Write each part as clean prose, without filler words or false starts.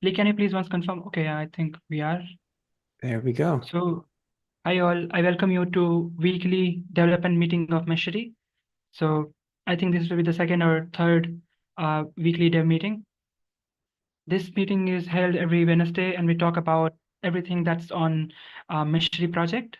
Lee, can you please once confirm? Okay, I think we are. There we go. So, hi all. I welcome you to weekly development meeting of Meshery. So, I think this will be the second or third weekly dev meeting. This meeting is held every Wednesday, and we talk about everything that's on Meshery project.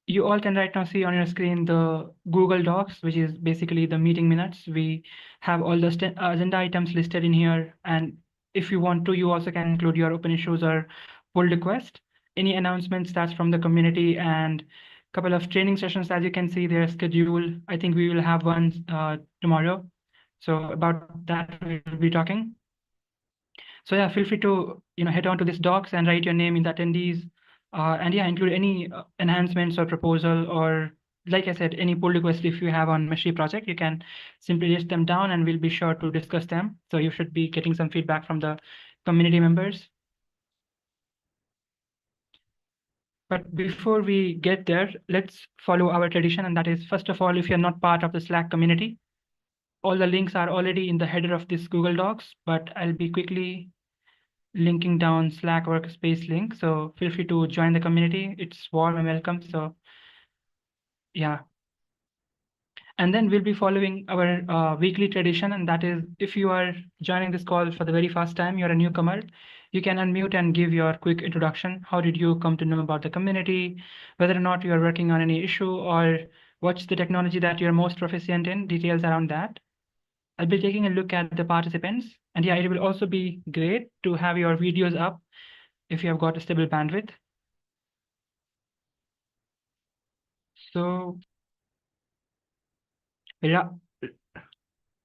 You all can right now see on your screen the Google Docs, which is basically the meeting minutes. We have all the agenda items listed in here. And if you want to, you also can include your open issues or pull request. Any announcements that's from the community and a couple of training sessions, as you can see, they're scheduled. I think we will have one tomorrow. So about that, we'll be talking. So yeah, feel free to head on to this docs and write your name in the attendees, and yeah, include any enhancements or proposal or like I said, any pull request if you have on Meshery project, you can simply list them down and we'll be sure to discuss them. So you should be getting some feedback from the community members. But before we get there, let's follow our tradition, and that is first of all, if you're not part of the Slack community, all the links are already in the header of this Google Docs, but I'll be quickly linking down Slack workspace link. So feel free to join the community. It's warm and welcome. So yeah. And then we'll be following our weekly tradition. And that is, if you are joining this call for the very first time, you're a newcomer, you can unmute and give your quick introduction. How did you come to know about the community, whether or not you are working on any issue, or what's the technology that you're most proficient in, details around that. I'll be taking a look at the participants. And yeah, it will also be great to have your videos up if you have got a stable bandwidth. So, yeah,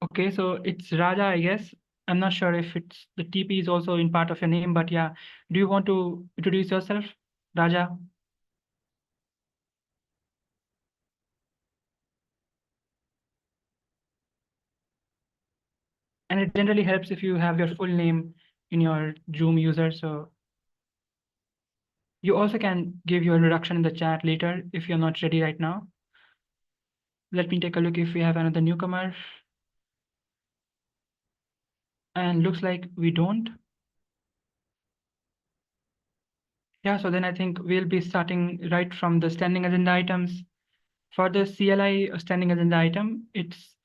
okay, so it's Raja, I guess. I'm not sure if it's the TP is also in part of your name, but yeah, do you want to introduce yourself, Raja? And it generally helps if you have your full name in your Zoom user. So you also can give your introduction in the chat later if you're not ready right now. Let me take a look if we have another newcomer. And looks like we don't. Yeah, so then I think we'll be starting right from the standing agenda items. For the CLI standing agenda item, it's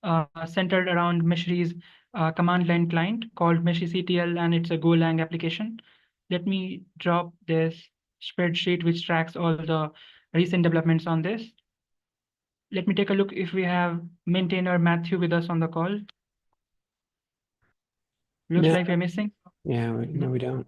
centered around Meshery's command line client called Meshery CTL, and it's a Golang application. Let me drop this spreadsheet which tracks all the recent developments on this. Let me take a look if we have maintainer Matthew with us on the call. Looks like we're missing. Yeah, no, we don't.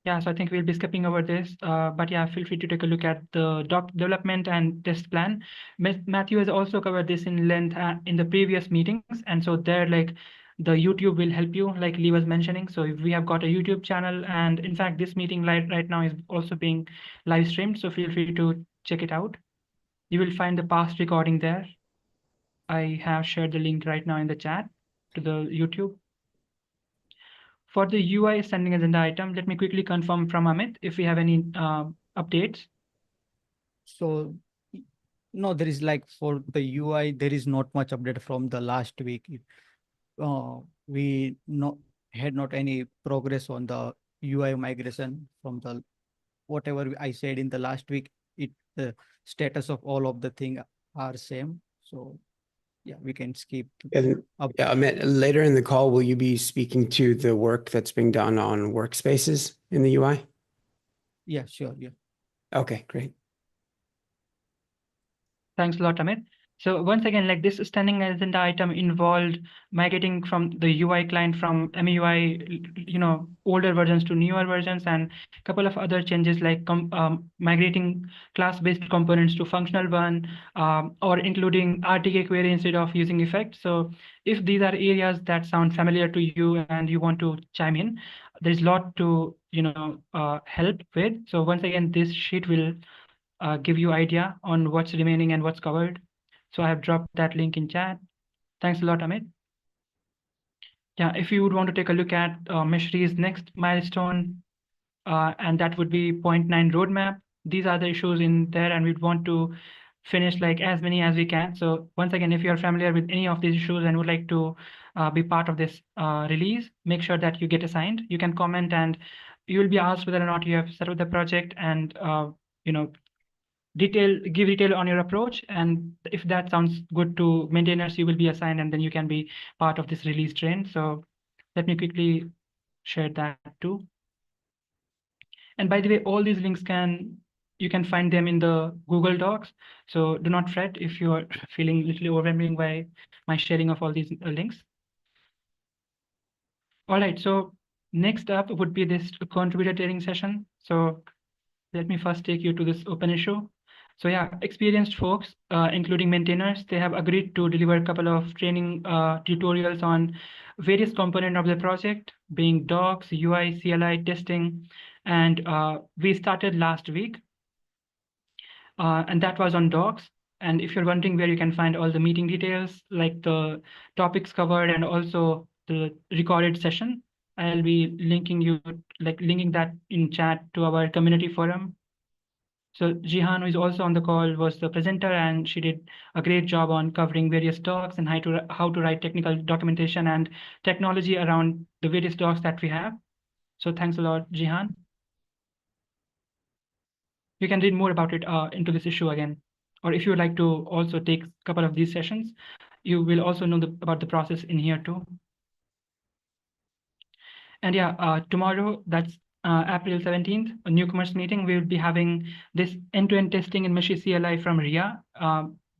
Yeah, so I think we'll be skipping over this, but yeah, feel free to take a look at the doc development and test plan. Matthew has also covered this in length in the previous meetings, and so there, like the YouTube will help you, like Lee was mentioning. So if we have got a YouTube channel, and in fact, this meeting right now is also being live streamed, so feel free to check it out. You will find the past recording there. I have shared the link right now in the chat to the YouTube. For the UI standing agenda item, let me quickly confirm from Amit if we have any updates. So no, there is like for the UI, there is not much update from the last week. We had not any progress on the UI migration from the whatever I said in the last week. The status of all of the thing are same. So yeah, we can skip. And yeah, Amit, later in the call, will you be speaking to the work that's being done on workspaces in the UI? Yeah, sure. Yeah. Okay, great. Thanks a lot, Amit. So once again, like this standing agenda item involved migrating from the UI client from MUI, older versions to newer versions, and a couple of other changes like migrating class-based components to functional one, or including RTK query instead of using effect. So if these are areas that sound familiar to you and you want to chime in, there's a lot to help with. So once again, this sheet will give you idea on what's remaining and what's covered. So I have dropped that link in chat. Thanks a lot, Amit. Yeah, if you would want to take a look at Meshery's next milestone, and that would be 0.9 roadmap. These are the issues in there, and we'd want to finish like as many as we can. So once again, if you're familiar with any of these issues and would like to be part of this release, make sure that you get assigned. You can comment and you will be asked whether or not you have set up the project and you know give detail on your approach. And if that sounds good to maintainers, you will be assigned and then you can be part of this release train. So let me quickly share that too. And by the way, all these links you can find them in the Google Docs. So do not fret if you are feeling a little overwhelming by my sharing of all these links. All right, so next up would be this contributor training session. So let me first take you to this open issue. So yeah, experienced folks, including maintainers, they have agreed to deliver a couple of training tutorials on various components of the project, being docs, UI, CLI, testing, and we started last week, and that was on docs. And if you're wondering where you can find all the meeting details, like the topics covered and also the recorded session, I'll be linking that in chat to our community forum. So Jihan, who is also on the call, was the presenter, and she did a great job on covering various docs and how to write technical documentation and technology around the various docs that we have. So thanks a lot, Jihan. You can read more about it into this issue again. Or if you would like to also take a couple of these sessions, you will also know about the process in here too. And yeah, tomorrow, that's April 17th, a newcomers meeting, we will be having this end-to-end testing in Meshery CLI from Ria.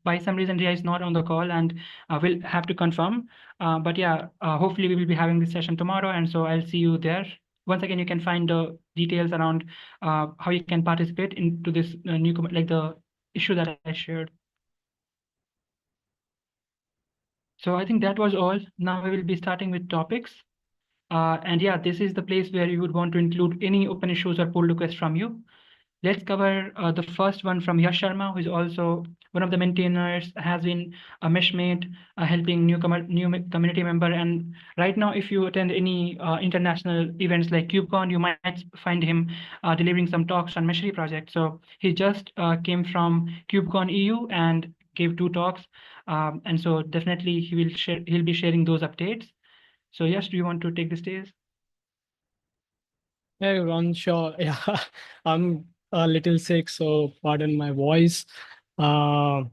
By some reason, Ria is not on the call and we'll have to confirm. But yeah, hopefully we will be having this session tomorrow. And so I'll see you there. Once again, you can find the details around how you can participate into this newcomer, like the issue that I shared. So I think that was all. Now we will be starting with topics. And yeah, this is the place where you would want to include any open issues or pull requests from you. Let's cover the first one from Yash Sharma, who is also one of the maintainers, has been a meshmate, helping new community member. And right now, if you attend any international events like KubeCon, you might find him delivering some talks on Meshery project. So he just came from KubeCon EU and gave 2 talks. And so definitely he'll be sharing those updates. So yes, do you want to take the stage? Hey everyone, sure. Yeah, I'm a little sick, so pardon my voice. Uh,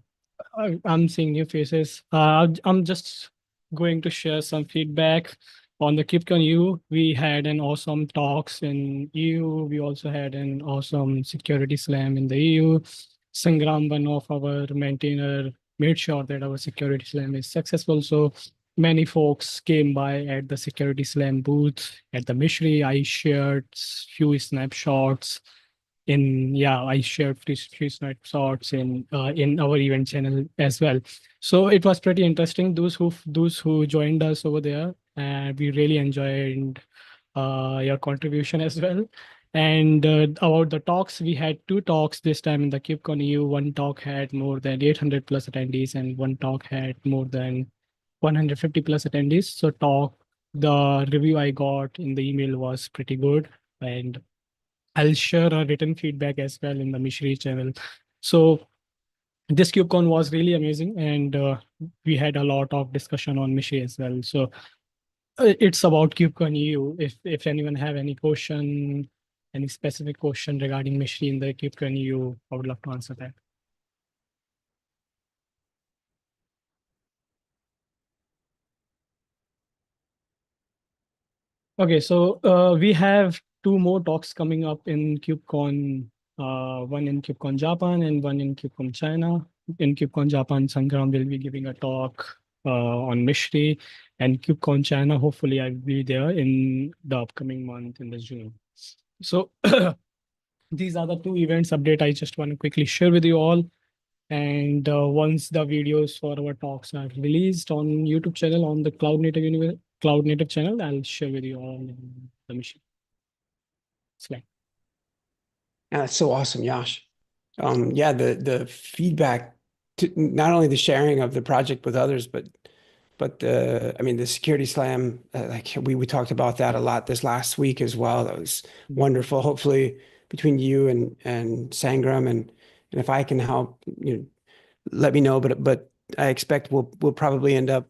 I'm seeing new faces. I'm just going to share some feedback on the KubeCon EU. We had an awesome talks in EU. We also had an awesome security slam in the EU. Sangram, one of our maintainer, made sure that our security slam is successful. So many folks came by at the security slam booth at the Meshery. I shared few snapshots I shared few snapshots in our event channel as well. So it was pretty interesting. Those who joined us over there, and we really enjoyed your contribution as well. And about the talks, we had 2 talks this time in the KubeCon EU. One talk had more than 800 plus attendees, and one talk had more than 150 plus attendees. So the review I got in the email was pretty good. And I'll share a written feedback as well in the Meshery channel. So this KubeCon was really amazing, and we had a lot of discussion on Meshery as well. So it's about KubeCon EU. If anyone have any question, any specific question regarding Meshery in the KubeCon EU, I would love to answer that. Okay, so we have 2 more talks coming up in KubeCon, one in KubeCon Japan and one in KubeCon China. In KubeCon Japan, Sangram will be giving a talk on Meshery, and KubeCon China, hopefully I'll be there in the upcoming month in the June. So these are the 2 events update I just want to quickly share with you all. And once the videos for our talks are released on YouTube channel on the Cloud Native channel, I'll share with you all in the machine. Slide. Yeah, that's so awesome, Yash. Yeah, the feedback, to not only the sharing of the project with others, but the security slam, like we talked about that a lot this last week as well. That was wonderful. Hopefully between you and Sangram and if I can help, let me know. But I expect we'll probably end up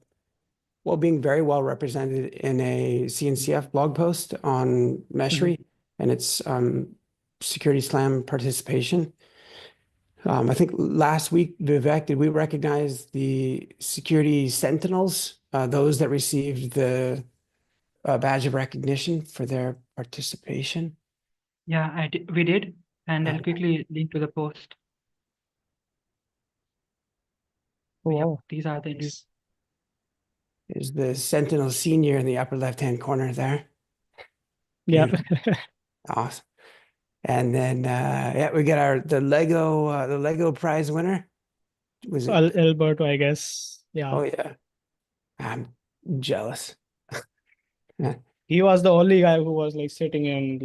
being very well represented in a CNCF blog post on Meshery and its Security Slam participation. I think last week, Vivek, did we recognize the security sentinels, those that received the badge of recognition for their participation? Yeah, we did, and I'll Okay. quickly link to the post. Oh, Yep, wow. these are the Nice. There's the Sentinel Senior in the upper left-hand corner there. Yeah. Beautiful. Awesome. And then yeah, we got the Lego prize winner. Was it? Alberto, I guess. Yeah. Oh yeah. I'm jealous. Yeah, He was the only guy who was like sitting and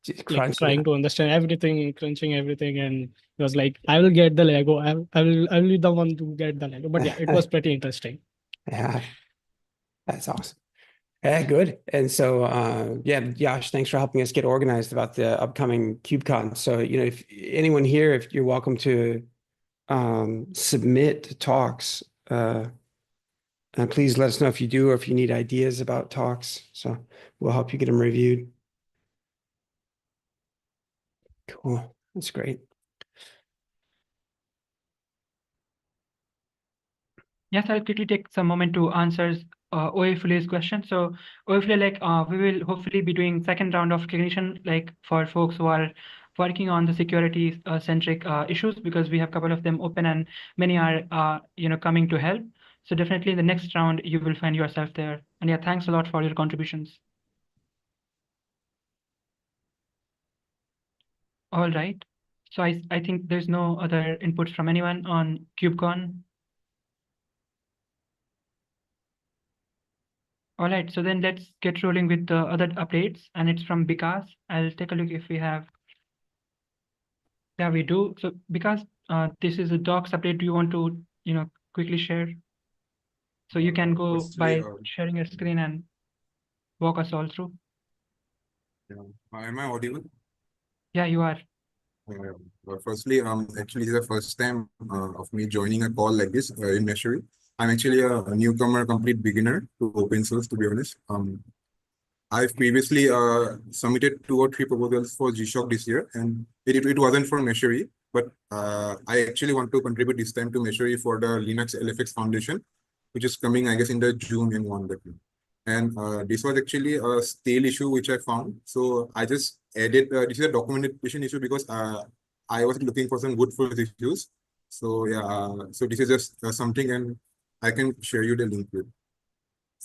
just like crunching trying it. to understand everything, crunching everything, and he was like, "I will get the Lego. I will be the one to get the Lego." But yeah, it was pretty interesting. Yeah, that's awesome. Yeah, good. And so yeah, Yash, thanks for helping us get organized about the upcoming KubeCon. So, if anyone here, if you're welcome to submit talks, and please let us know if you do or if you need ideas about talks. So we'll help you get them reviewed. Cool. That's great. Yes, I'll quickly take some moment to answer OFLA's question. So OFLA, we will hopefully be doing second round of recognition, like for folks who are working on the security centric issues, because we have a couple of them open and many are coming to help. So definitely in the next round you will find yourself there. And yeah, thanks a lot for your contributions. All right. So I think there's no other inputs from anyone on KubeCon. All right, so then let's get rolling with the other updates, and it's from Vikas. I'll take a look if we have. Yeah, we do. So because this is a docs update, do you want to, quickly share? So you can go Firstly, by sharing your screen and walk us all through. yeah. Am I audible? Yeah, you are. Firstly, actually, this is the first time of me joining a call like this in Meshery. I'm actually a newcomer, complete beginner to open source, to be honest. I've previously submitted 2 or 3 proposals for G-Shock this year, and it wasn't for Meshery, but I actually want to contribute this time to Meshery for the Linux LFX Foundation, which is coming, I guess, in the June in one that. And this was actually a stale issue which I found. So I just added, this is a documentation issue because I was looking for some good for these issues. So yeah, so this is just something, and I can share you the link with.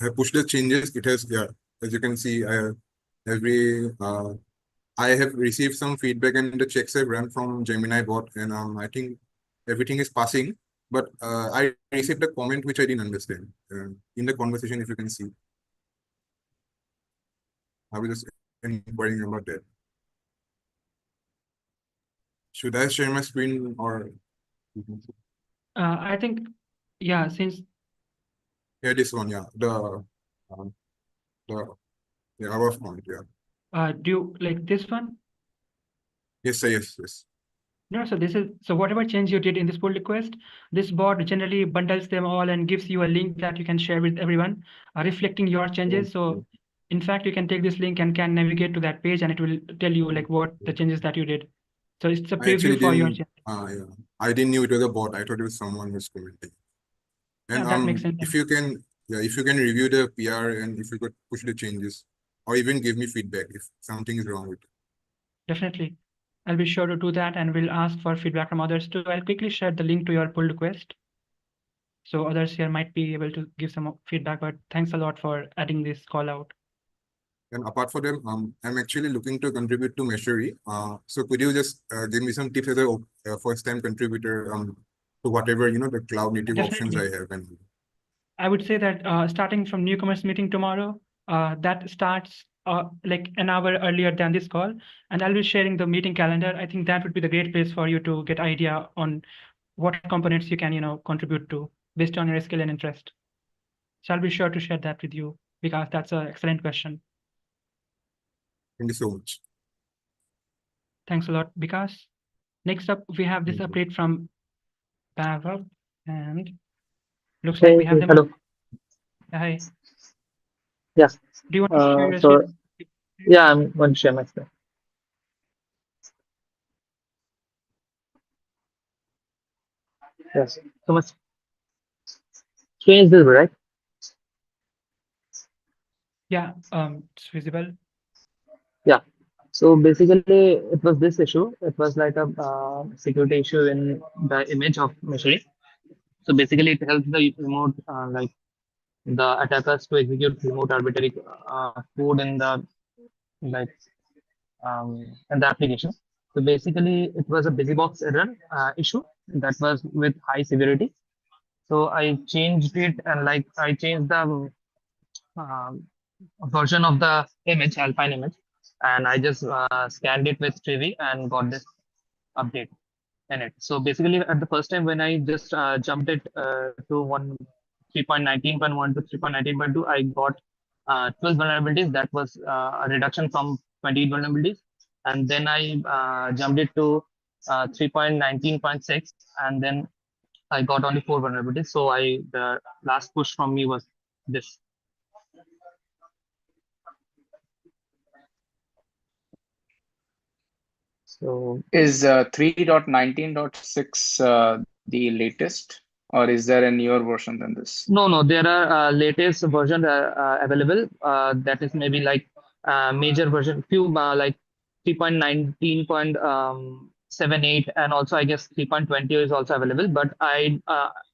I pushed the changes. It has, yeah, as you can see, I have received some feedback and the checks I've run from Gemini bot, and I think everything is passing. But I received a comment which I didn't understand in the conversation. If you can see, I was just inquiring about that. Should I share my screen or? I think, yeah, since. Yeah, this one, yeah, the our point, yeah. Do you like this one? Yes, yes, yes. No, so so whatever change you did in this pull request, this bot generally bundles them all and gives you a link that you can share with everyone, reflecting your changes. So in fact, you can take this link and can navigate to that page, and it will tell you like what the changes that you did. So it's a I actually preview for your didn't. changes. Yeah, I didn't knew it was a bot. I thought it was someone who's commenting. And Yeah, that makes sense. if you can, yeah, if you can review the PR and if you could push the changes, or even give me feedback if something is wrong with it. Definitely. I'll be sure to do that, and we'll ask for feedback from others too. I'll quickly share the link to your pull request, so others here might be able to give some feedback. But thanks a lot for adding this call out. And apart from them, I'm actually looking to contribute to Meshery. So could you just give me some tips as a first-time contributor to whatever the cloud native options I Definitely. have? And I would say that starting from newcomers meeting tomorrow, that starts like an hour earlier than this call, and I'll be sharing the meeting calendar. I think that would be the great place for you to get idea on what components you can contribute to based on your skill and interest. So I'll be sure to share that with you because that's an excellent question. thank you so much. Thanks a lot, Vikas. Next up, we have this Thank you. update from back up, and looks like Hey, we have them. hello. Hi. Yeah. Do you want to share your So screen? yeah, I'm going to share my screen. Yes. So my screen is visible, right? Yeah, it's visible. Yeah. So basically, it was this issue. It was like a security issue in the image of Meshery. So basically, it helps the remote, like the attackers to execute remote arbitrary code like in the application. So basically, it was a busy box error issue that was with high severity. So I changed it and like I changed the um, version of the image, Alpine image, and I just scanned it with Trivi and got this update in it. So basically, at the first time when I just jumped it to 3.19.1 to 3.19.2, I got 12 vulnerabilities. That was a reduction from 28 vulnerabilities. And then I jumped it to 3.19.6, and then I got only 4 vulnerabilities. So the last push from me was this. So Is 3.19.6 the latest, or is there a newer version than this? no, there are latest version available. That is maybe like major version, few like 3.19.78, and also I guess 3.20 is also available. But I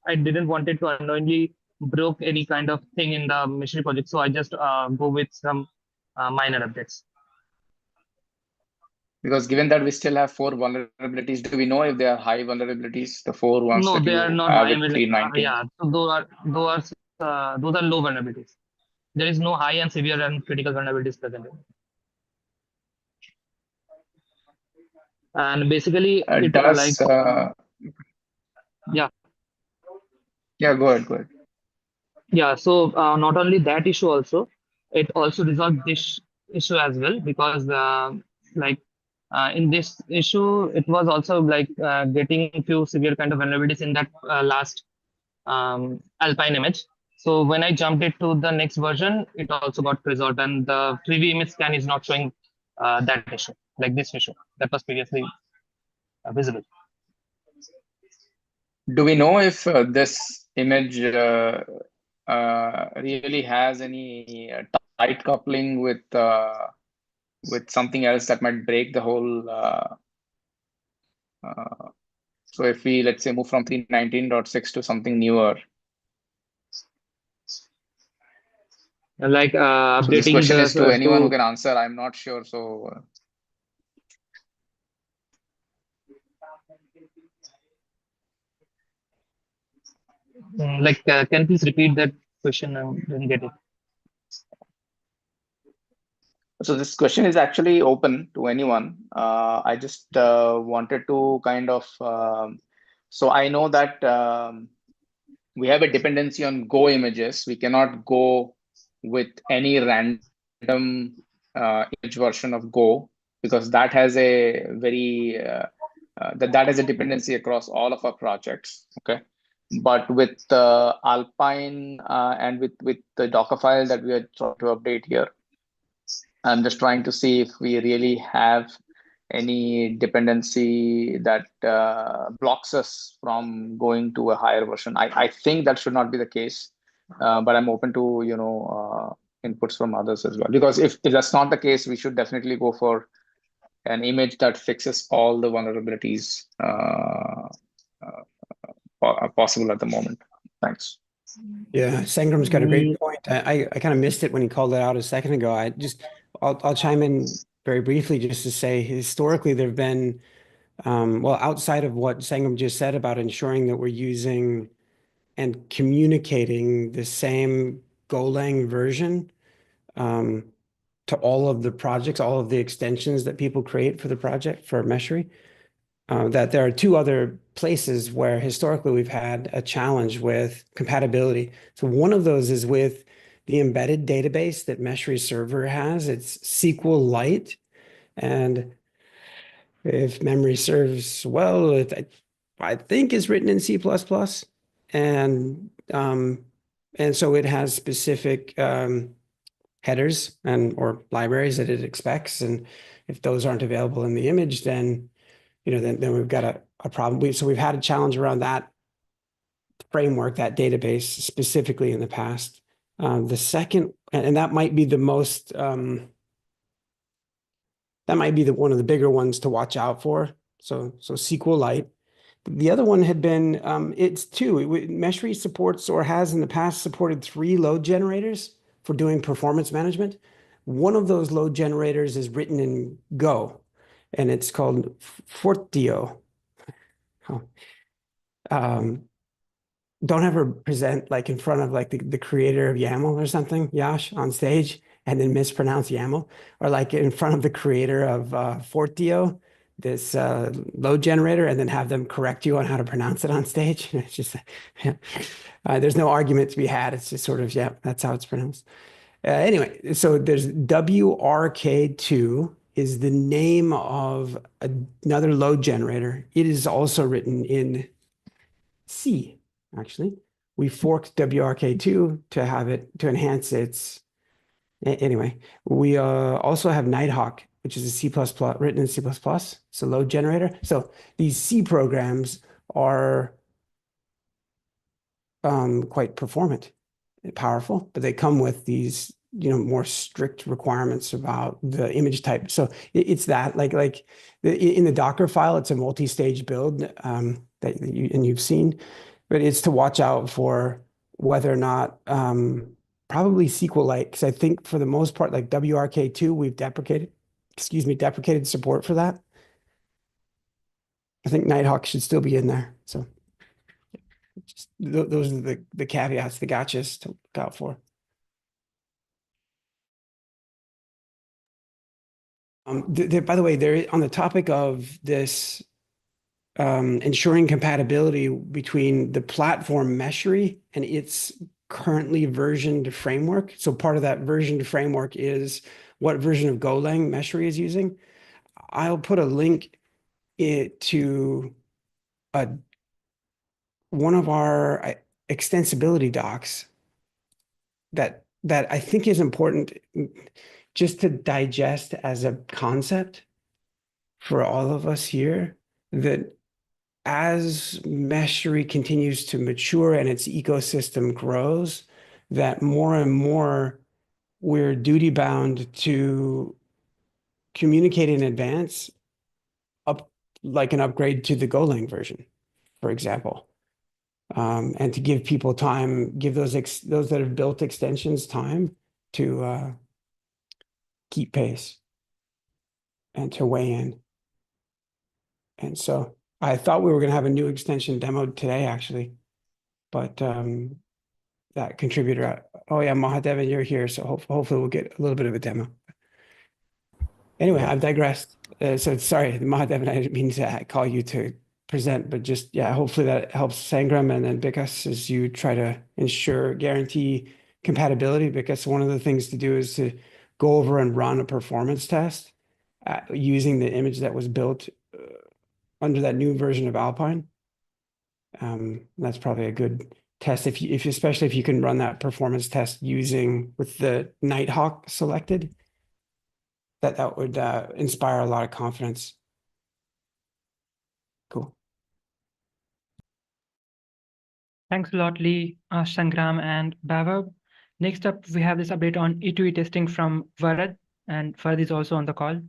didn't want it to unknowingly broke any kind of thing in the Meshery project, so I just go with some minor updates. Because given that we still have 4 vulnerabilities, do we know if they are high vulnerabilities, the 4 ones No, that they are you not have high. with 319? Yeah, so those are low vulnerabilities. There is no high and severe and critical vulnerabilities present. And basically, it like Does yeah, yeah, go ahead, go ahead. yeah. So not only that issue, also it also resolved this issue as well, because like in this issue, it was also like getting few severe kind of vulnerabilities in that last Alpine image. So when I jumped it to the next version, it also got resolved, and the preview image scan is not showing that issue, like this issue that was previously visible. Do we know if this image really has any tight coupling with something else that might break the whole so if we, let's say, move from 319.6 to something newer. Like So this updating question is to the anyone who can answer. I'm not sure. So like can you please repeat that question? I didn't get it. So this question is actually open to anyone. I just wanted to kind of, so I know that we have a dependency on Go images. We cannot go with any random image version of Go, because that has a very, that has a dependency across all of our projects, okay? But with Alpine and with the Docker file that we are trying to update here, I'm just trying to see if we really have any dependency that blocks us from going to a higher version. I think that should not be the case, but I'm open to inputs from others as well. Because if that's not the case, we should definitely go for an image that fixes all the vulnerabilities possible at the moment. Thanks. Yeah, Sangram's got a great point. I kind of missed it when he called it out a second ago. I'll chime in very briefly just to say historically there have been well, outside of what Sangram just said about ensuring that we're using and communicating the same Golang version to all of the projects, all of the extensions that people create for the project for Meshery, that there are 2 other places where historically we've had a challenge with compatibility. So one of those is with the embedded database that Meshery server has. It's SQLite. And if memory serves well, I think is written in C++. And so it has specific headers and or libraries that it expects. And if those aren't available in the image, then then we've got a problem. So we've had a challenge around that framework, that database specifically in the past. The second, and that might be the most that might be one of the bigger ones to watch out for. So SQLite. The other one had been, it's two. Meshery supports or has in the past supported 3 load generators for doing performance management. One of those load generators is written in Go, and it's called Fortio. Oh. Don't ever present like in front of like the creator of YAML or something, Yash, on stage, and then mispronounce YAML, or like in front of the creator of Fortio, this load generator, and then have them correct you on how to pronounce it on stage. It's just, there's no argument to be had. It's just sort of, yeah, that's how it's pronounced. Anyway, so there's WRK2 is the name of another load generator. It is also written in C, actually. We forked WRK2 to have it, to enhance its, anyway. We also have Nighthawk, which is a C++, written in C++. It's a load generator. So these C programs are quite performant and powerful, but they come with these, more strict requirements about the image type. So it's that like in the Docker file, it's a multi-stage build that you've seen, but it's to watch out for whether or not probably SQLite, because I think for the most part, like WRK2, we've deprecated support for that. I think Nighthawk should still be in there. So just those are the caveats, the gotchas to look out for. By the way, there on the topic of this ensuring compatibility between the platform Meshery and its currently versioned framework. So part of that versioned framework is what version of Golang Meshery is using. I'll put a link to one of our extensibility docs that I think is important just to digest as a concept for all of us here, that as Meshery continues to mature and its ecosystem grows, that more and more we're duty bound to communicate in advance up like an upgrade to the Golang version, for example. And to give people time, give those that have built extensions time to keep pace and to weigh in. And so I thought we were going to have a new extension demoed today, actually, but that contributor, oh yeah, Mahadevan, you're here, so hopefully we'll get a little bit of a demo. Anyway, I've digressed. So sorry, Mahadevan, I didn't mean to call you to present, but just, yeah, hopefully that helps Sangram and then Bikas as you try to guarantee compatibility, because one of the things to do is to go over and run a performance test using the image that was built under that new version of Alpine. That's probably a good test especially if you can run that performance test with the Nighthawk selected, that would inspire a lot of confidence. Cool. Thanks a lot, Lee, Sangram, and Bhavab. Next up, we have this update on E2E testing from Varad, and Varad is also on the call.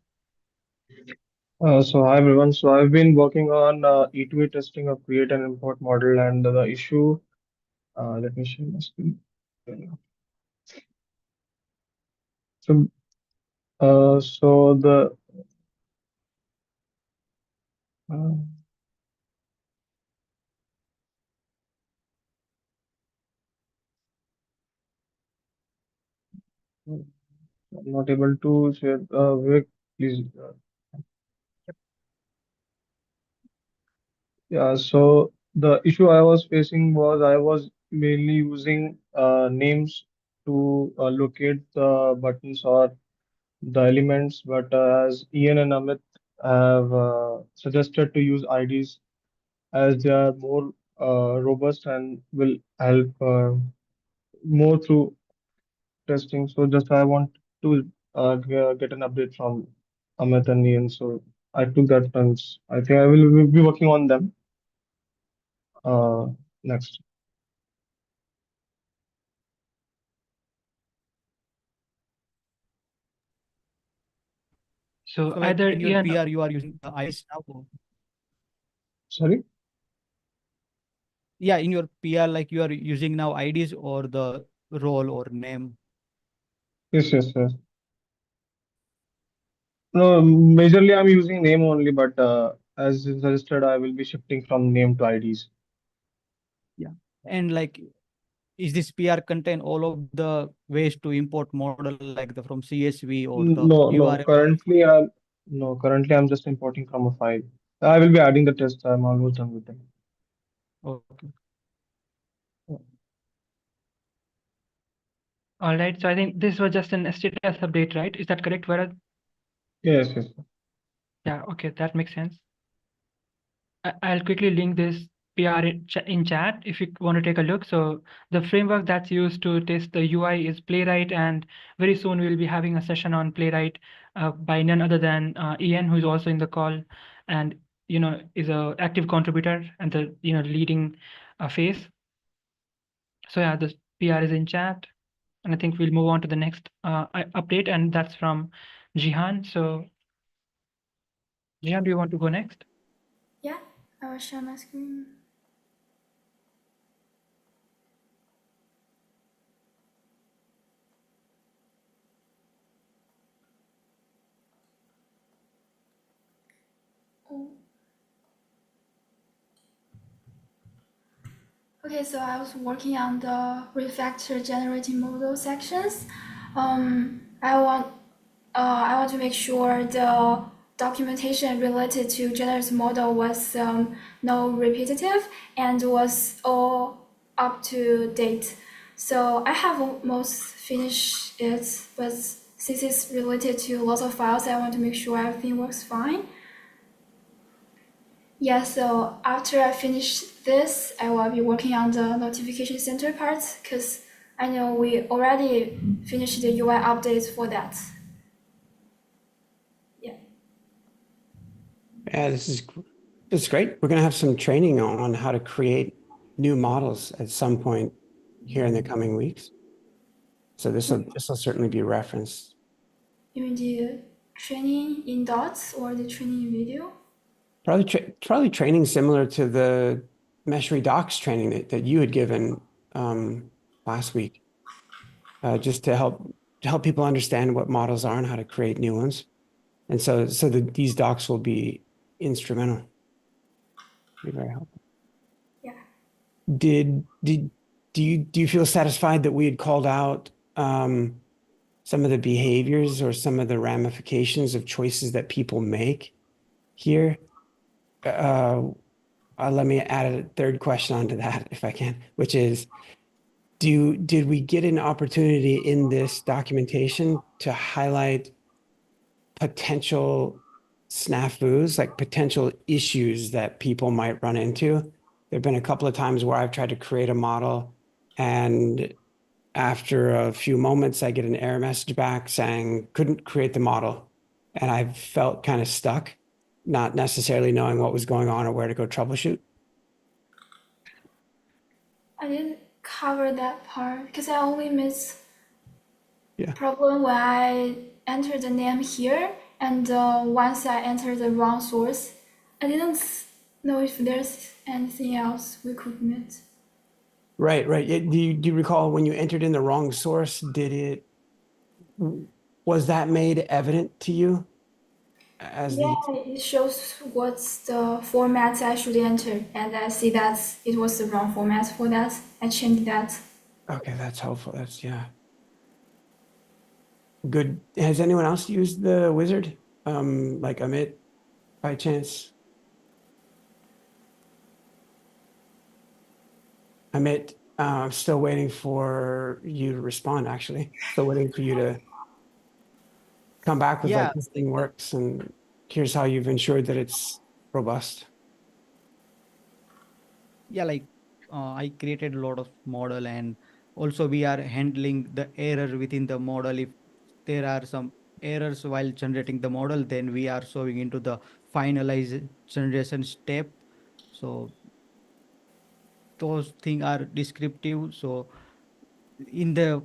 So hi everyone. So I've been working on E2E testing of create and import model, and the issue. Let me share my screen. So so the uh, I'm not able to share. Vivek, please. Yeah. So the issue I was facing was I was mainly using names to locate the buttons or the elements, but as Ian and Amit have suggested to use IDs, as they are more robust and will help more through testing. So just I want to get an update from Amit and Ian. So I took that plunge. I think I will be working on them uh, next. So So like either in your Ian, PR, you are using the IDs now. Sorry? Yeah, in your PR, like you are using now IDs or the role or name. Yes, yes, yes. No, majorly I'm using name only, but as suggested, I will be shifting from name to IDs. Yeah. And like, is this PR contain all of the ways to import model like the from CSV or the No, no. URL? Currently I'm just importing from a file. I will be adding the tests. I'm almost done with them. Okay. all right. So I think this was just an status update, right? Is that correct, Varad? Yes, yes. Yeah, okay, that makes sense. I'll quickly link this PR in chat if you want to take a look. So the framework that's used to test the UI is Playwright, and very soon we'll be having a session on Playwright by none other than Ian, who is also in the call, and is a active contributor and the leading face. So yeah, the PR is in chat, and I think we'll move on to the next update, and that's from Jihan. So Jihan, do you want to go next? Yeah, I will share my screen. Oh. Okay, so I was working on the refactor generating model sections. I want to make sure the documentation related to generative model was no repetitive and was all up to date. So I have almost finished it, but since it's related to lots of files, I want to make sure everything works fine. Yeah, so after I finish this, I will be working on the notification center part because I know we already finished the UI updates for that. Yeah. Yeah, this is great. We're going to have some training on how to create new models at some point here in the coming weeks. So this will certainly be referenced. You mean the training in dots or the training in video? Probably training similar to the Meshery docs training that you had given last week, just to help people understand what models are and how to create new ones. And so these docs will be instrumental. Be very helpful. Yeah. Do you feel satisfied that we had called out some of the behaviors or some of the ramifications of choices that people make here? Let me add a third question onto that, if I can, which is, did we get an opportunity in this documentation to highlight potential snafus, like potential issues that people might run into? There've been a couple of times where I've tried to create a model, and after a few moments, I get an error message back saying couldn't create the model. And I felt kind of stuck, not necessarily knowing what was going on or where to go troubleshoot. I didn't cover that part because I only missed Yeah. problem when I entered the name here and once I entered the wrong source. I didn't know if there's anything else we could miss. Right. Do you recall when you entered in the wrong source, was that made evident to you as Yeah, the, it shows what's the format I should enter, and I see that it was the wrong format for that. I changed that. okay, that's helpful. Yeah. Good. Has anyone else used the wizard? Like Amit by chance? Amit, I'm still waiting for you to respond, actually. Still waiting for you to come back with like, Yeah, this thing works and here's how you've ensured that it's robust. Yeah, like I created a lot of model, and also we are handling the error within the model. If there are some errors while generating the model, then we are showing into the finalize generation step. So those things are descriptive. So in the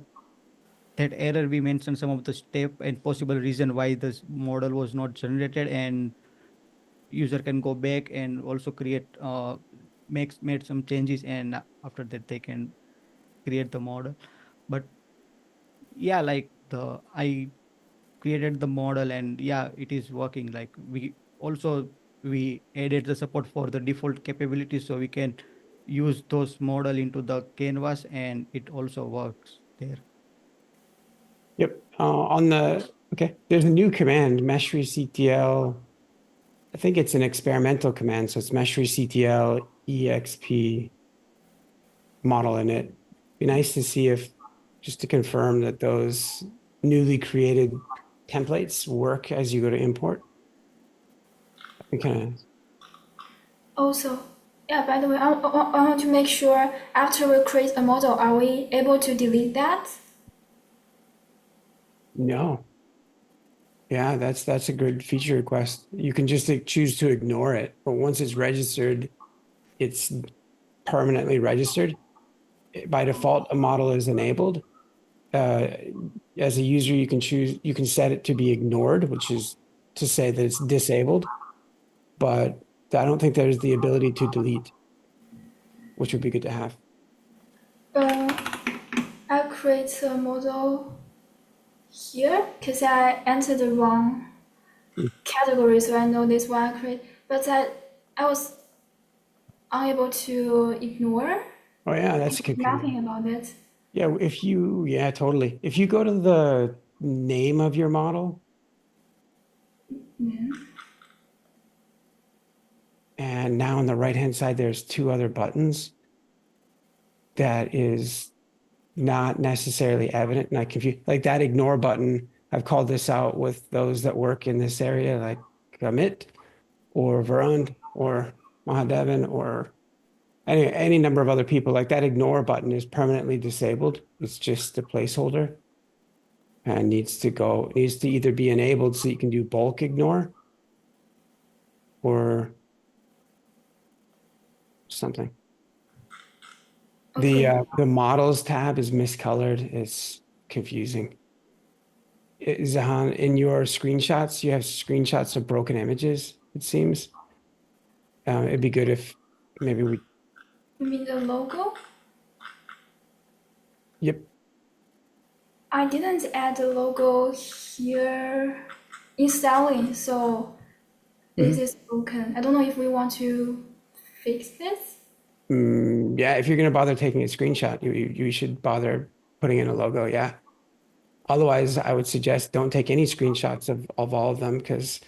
that error, we mentioned some of the step and possible reason why this model was not generated, and user can go back and also create made some changes, and after that they can create the model. But yeah, like the I created the model, and yeah, it is working. Like we added the support for the default capabilities, so we can use those model into the canvas, and it also works there. Yep. Okay, there's a new command, Meshery CTL. I think it's an experimental command, so it's Meshery CTL EXP model in it. Be nice to see if, just to confirm that those newly created templates work as you go to import. I kind of, Also, yeah, by the way, I want to make sure after we create a model, are we able to delete that? no. Yeah, that's a good feature request. You can just choose to ignore it, but once it's registered, it's permanently registered. By default, a model is enabled. As a user, you can set it to be ignored, which is to say that it's disabled, but I don't think there's the ability to delete, which would be good to have. I create a model here because I entered the wrong category, so I know this one I create, but I was unable to ignore. Oh yeah, that's Nothing confusing. about it. Yeah, totally. If you go to the name of your model, and now on the right-hand side, there's two other buttons. That is not necessarily evident, and I confuse, like that ignore button. I've called this out with those that work in this area, like Amit or Varun or Mahadevan or any number of other people. Like that ignore button is permanently disabled. It's just a placeholder and needs to either be enabled so you can do bulk ignore or something. Okay. The models tab is miscolored. It's confusing. Zahan, in your screenshots, you have screenshots of broken images, it seems. It'd be good if maybe You mean the logo? yep. I didn't add the logo here in styling, so this is broken. I don't know if we want to fix this. Yeah, if you're going to bother taking a screenshot, you should bother putting in a logo. Yeah. Otherwise, I would suggest don't take any screenshots of all of them, because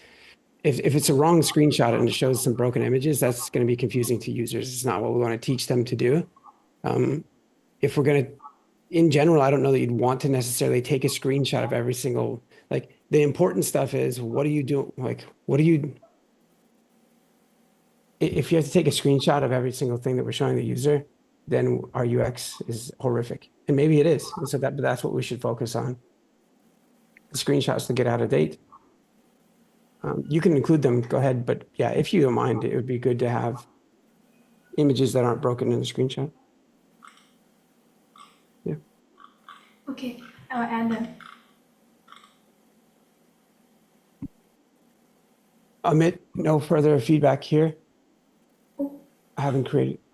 if it's a wrong screenshot and it shows some broken images, that's going to be confusing to users. It's not what we want to teach them to do. If we're going to, in general, I don't know that you'd want to necessarily take a screenshot of every single, like the important stuff is what do you do? Like, if you have to take a screenshot of every single thing that we're showing the user, then our UX is horrific. And maybe it is. And so but that's what we should focus on. The screenshots that get out of date. You can include them, go ahead. But yeah, if you don't mind, it would be good to have images that aren't broken in the screenshot. Yeah. Okay, I'll add them. Amit, no further feedback here. Oh. I haven't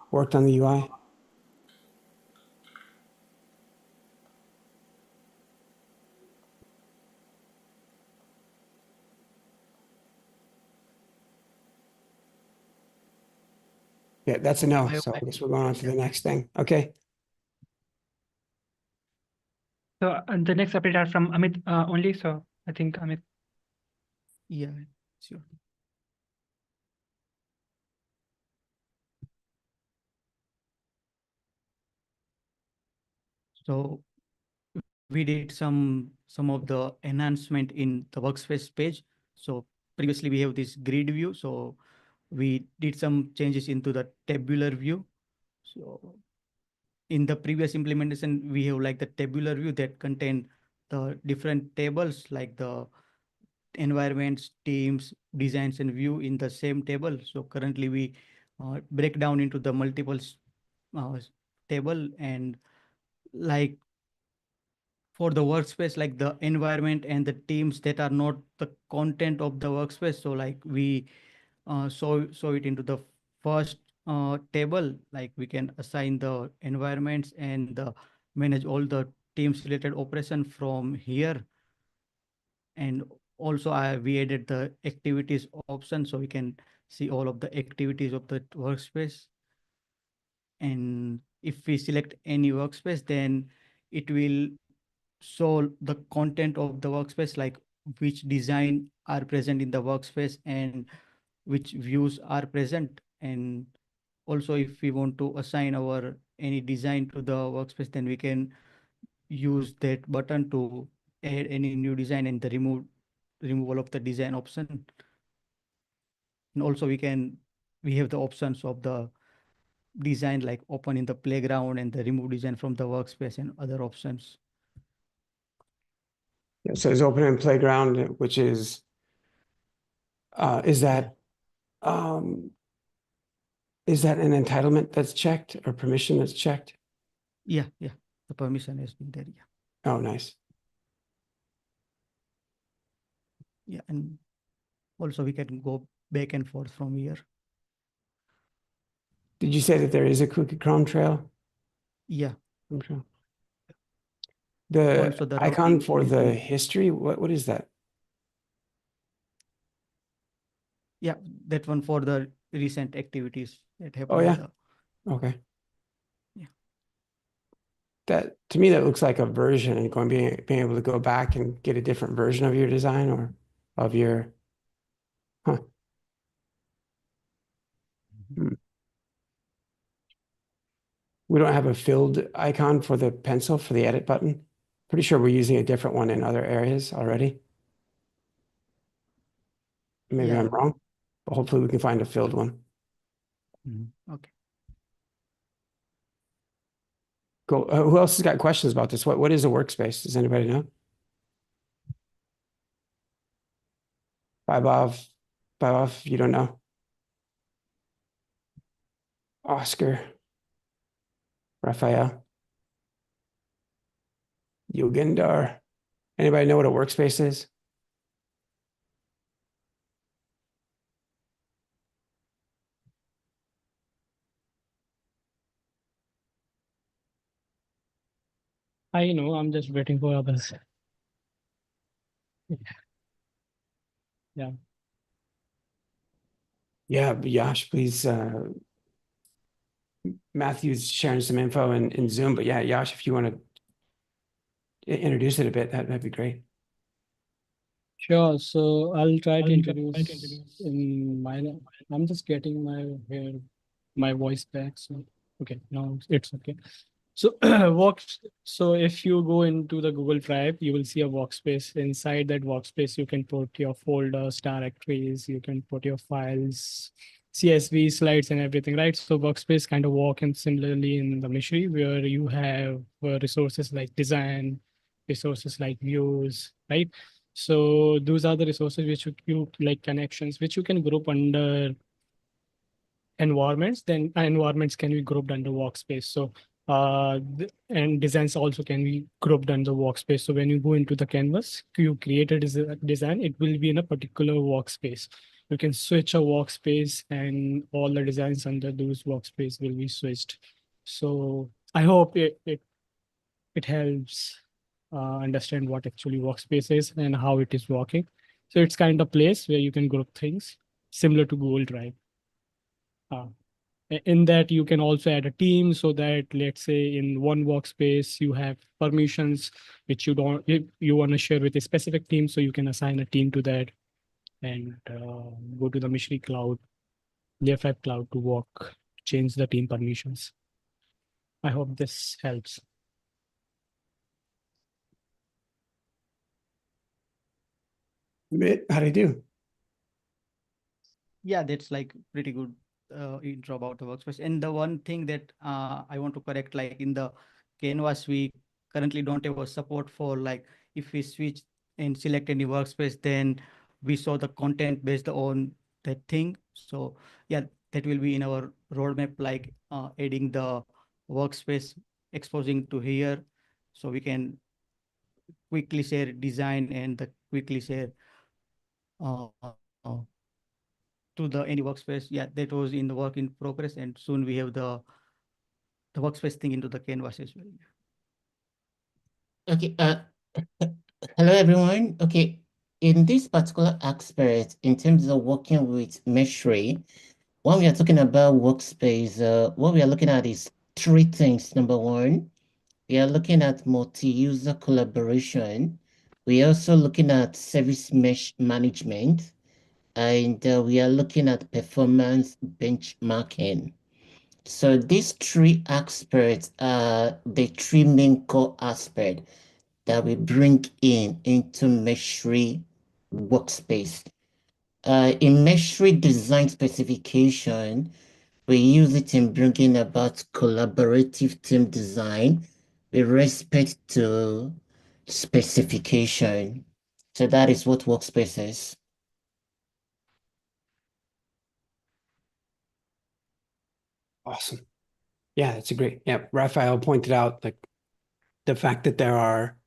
worked on the UI. Yeah, that's a no. So I guess we're going on to the next thing. Okay. So the next update are from Amit only. So I think Amit. Yeah, sure. So we did some of the enhancement in the workspace page. So previously we have this grid view. So we did some changes into the tabular view. So in the previous implementation, we have like the tabular view that contain the different tables like the environments, teams, designs, and view in the same table. So currently we break down into the multiple uh, table, and like for the workspace, like the environment and the teams that are not the content of the workspace. So like we show it into the first table, like we can assign the environments and manage all the teams related operation from here. And also we added the activities option so we can see all of the activities of the workspace. And if we select any workspace, then it will show the content of the workspace, like which design are present in the workspace and which views are present. And also if we want to assign our any design to the workspace, then we can use that button to add any new design and the removal of the design option. And also we have the options of the design like open in the playground and the remove design from the workspace and other options. Yeah, so it's open and playground, which is that an entitlement that's checked or permission that's checked? Yeah, the permission has been there. Oh, nice. Yeah, and also we can go back and forth from here. Did you say that there is a cookie Chrome trail? Yeah. Trail? The Also the icon routing for has the been- history, what is that? Yeah, that one for the recent activities that happened. Oh, yeah. in the- Okay. Yeah. That, to me, that looks like a version and being able to go back and get a different version of your design or of your, huh. Hmm. We don't have a filled icon for the pencil for the edit button. Pretty sure we're using a different one in other areas already. Maybe Yeah. I'm wrong, but hopefully we can find a filled one. Okay. Cool. Who else has got questions about this? What is a workspace? Does anybody know? Bob, you don't know. Oscar, Raphael, Yogendar. Anybody know what a workspace is? I know, I'm just waiting for others. Yeah. Yeah, Yash, please. Matthew's sharing some info in Zoom, but yeah, Yash, if you want to introduce it a bit, that'd be great. Sure. So I'll try to introduce in my, I'm just getting my voice back. So, okay, now it's okay. So so if you go into the Google Drive, you will see a workspace. Inside that workspace, you can put your folders, directories, you can put your files, CSV slides and everything, right? So workspace kind of work and similarly in the Meshery where you have resources like design, resources like views, right? So those are the resources which you like connections, which you can group under environments. Then environments can be grouped under workspace. So and designs also can be grouped under workspace. So when you go into the canvas, you create a design, it will be in a particular workspace. You can switch a workspace and all the designs under those workspace will be switched. So I hope it helps understand what actually workspace is and how it is working. So it's kind of place where you can group things similar to Google Drive. Uh, in that you can also add a team so that let's say in one workspace you have permissions which you don't you want to share with a specific team, so you can assign a team to that and go to the Meshery cloud, Layer5 cloud to work, change the team permissions. I hope this helps. How'd I do? Yeah, that's like pretty good. intro about the workspace. And the one thing that I want to correct, like in the Canvas, we currently don't have a support for, like, if we switch and select any workspace, then we saw the content based on that thing. So yeah, that will be in our roadmap, like adding the workspace, exposing to here, so we can quickly share design and the quickly share uh, to the any workspace. Yeah, that was in the work in progress, and soon we have the workspace thing into the Canvas as well. Okay, hello everyone. Okay, in this particular aspect, in terms of working with Meshery, when we are talking about workspace, what we are looking at is three things. Number one, we are looking at multi-user collaboration. We are also looking at service mesh management, and we are looking at performance benchmarking. So these three aspects are the three main core aspects that we bring into Meshery workspace. In Meshery design specification, we use it in bringing about collaborative team design with respect to specification. So that is what workspace is. Awesome. Yeah, that's a great. Yeah, Raphael pointed out like the fact that there are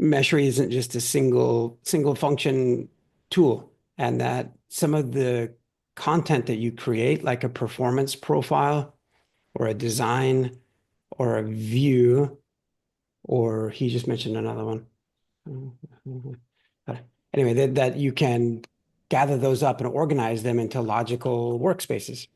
Meshery isn't just a single function tool, and that some of the content that you create, like a performance profile or a design or a view, or he just mentioned another one. Anyway, that you can gather those up and organize them into logical workspaces.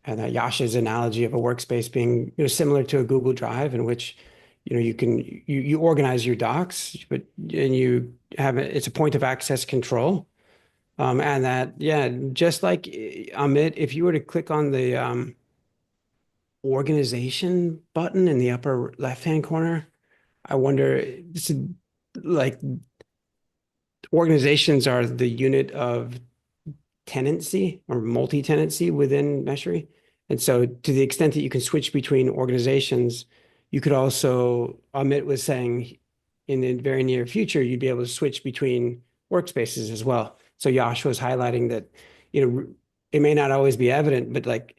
And Yasha's analogy of a workspace being similar to a Google Drive, in which you can you organize your docs, but and you have it's a point of access control, and that just like Amit, if you were to click on the organization button in the upper left hand corner, I wonder, this is like organizations are the unit of tenancy or multi-tenancy within Meshery. And so to the extent that you can switch between organizations, you could also, Amit was saying, in the very near future, you'd be able to switch between workspaces as well. So Yash was highlighting that, it may not always be evident, but like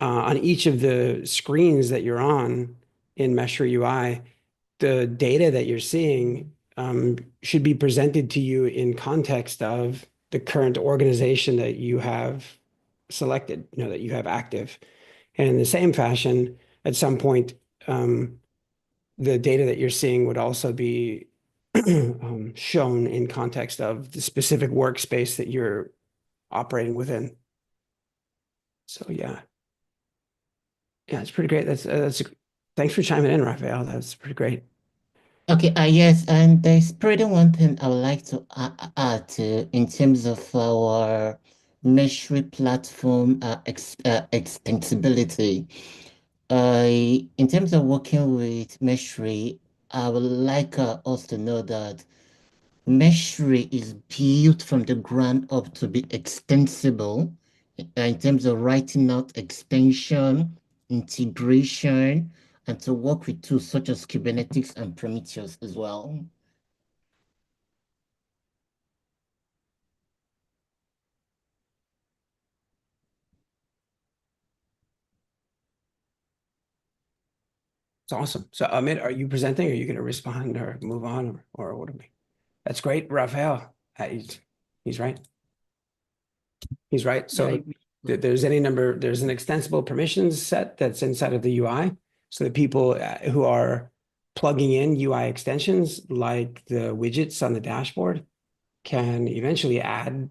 on each of the screens that you're on in Meshery UI, the data that you're seeing should be presented to you in context of the current organization that you have selected, that you have active. And in the same fashion, at some point, the data that you're seeing would also be shown in context of the specific workspace that you're operating within. So yeah, it's pretty great. Thanks for chiming in, Raphael. That's pretty great. Okay, yes, and there's pretty one thing I would like to add to in terms of our Meshery platform extensibility. In terms of working with Meshery, I would like us to know that Meshery is built from the ground up to be extensible in terms of writing out extension, integration, and to work with tools such as Kubernetes and Prometheus as well. It's awesome. So Amit, are you presenting? Or are you going to respond or move on or what are we? That's great, Raphael. He's right. He's right. So there's an extensible permissions set that's inside of the UI, so that people who are plugging in UI extensions like the widgets on the dashboard can eventually add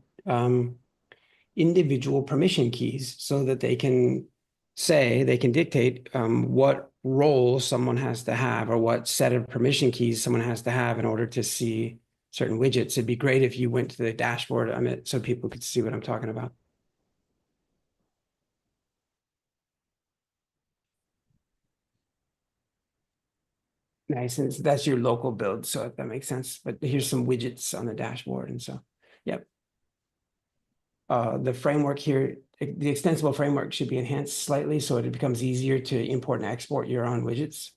individual permission keys, so that they can dictate what role someone has to have, or what set of permission keys someone has to have in order to see certain widgets. It'd be great if you went to the dashboard, Amit, so people could see what I'm talking about. Nice, and that's your local build, so that makes sense. But here's some widgets on the dashboard, and so, yep. the framework here, the extensible framework should be enhanced slightly so it becomes easier to import and export your own widgets.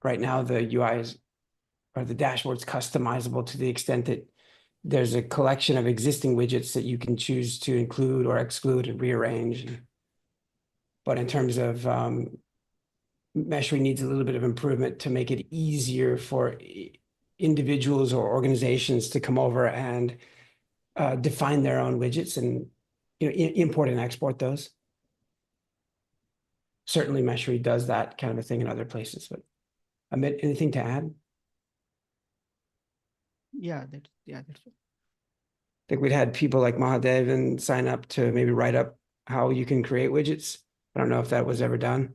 Right now, the UI is, or the dashboard's customizable to the extent that there's a collection of existing widgets that you can choose to include or exclude and rearrange. But in terms of Meshery needs a little bit of improvement to make it easier for individuals or organizations to come over and define their own widgets and import and export those. Certainly Meshery does that kind of a thing in other places, but Amit, anything to add? Yeah, that's I think we'd had people like Mahadevan sign up to maybe write up how you can create widgets. I don't know if that was ever done.